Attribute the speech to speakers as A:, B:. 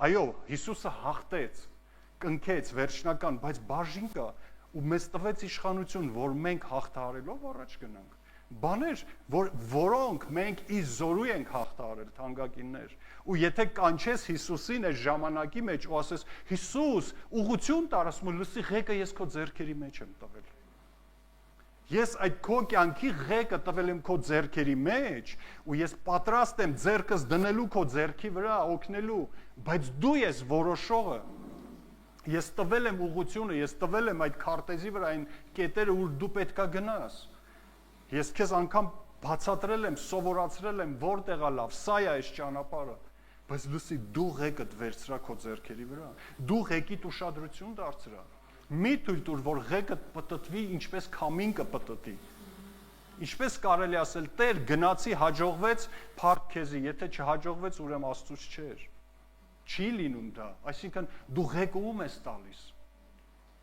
A: Այո, Հիսուսը հաղթեց, կնքեց վերջնական, բայց բաժին կա ու մեզ տվեց իշխանություն, որ մենք հաղթահարելով առաջ գնանք։ Բաներ, որոնք մենք ի զորու ենք հաղթահարել, թանկագիններ։ Ու եթե կանչես Հիսուսին այս ժամանակի մեջ ու ասես Հիսուս, ուղղություն տար, ասում եմ, լսի ղեկը ես քո ձեռքերի մեջ եմ տվել։ Ես այդ քո կյանքի ղեկը տվել եմ քո ձեռքերի մեջ ու ես պատրաստ եմ ձեռքս դնելու քո ձեռքի վրա, օգնելու, բայց դու ես որոշողը։ Ես տվել եմ ուղղությունը, ես տվել եմ այդ քարտեզի վրա այն կետերը, ուր դու պետքա գնաս։ Ես քեզ անգամ բացատրել եմ, սովորացրել եմ, որտեղ է լավ, սա է այս ճանապարհը, բայց լսի դու ղեկդ վերցրա քո ձեռքերի վրա, դու ղեկիդ ուշադրություն դարձրա։ Մի թույլ տուր, որ ղեկը պտտվի, ինչպես քամին կպտտի։ Ինչպես կարելի ասել, Տեր գնացի, հաջողվեց, փառք քեզի, եթե չհաջողվեց, ուրեմն Աստծուց չէր։ Չի լինում դա, այսինքն դու ղեկը ում ես տալիս։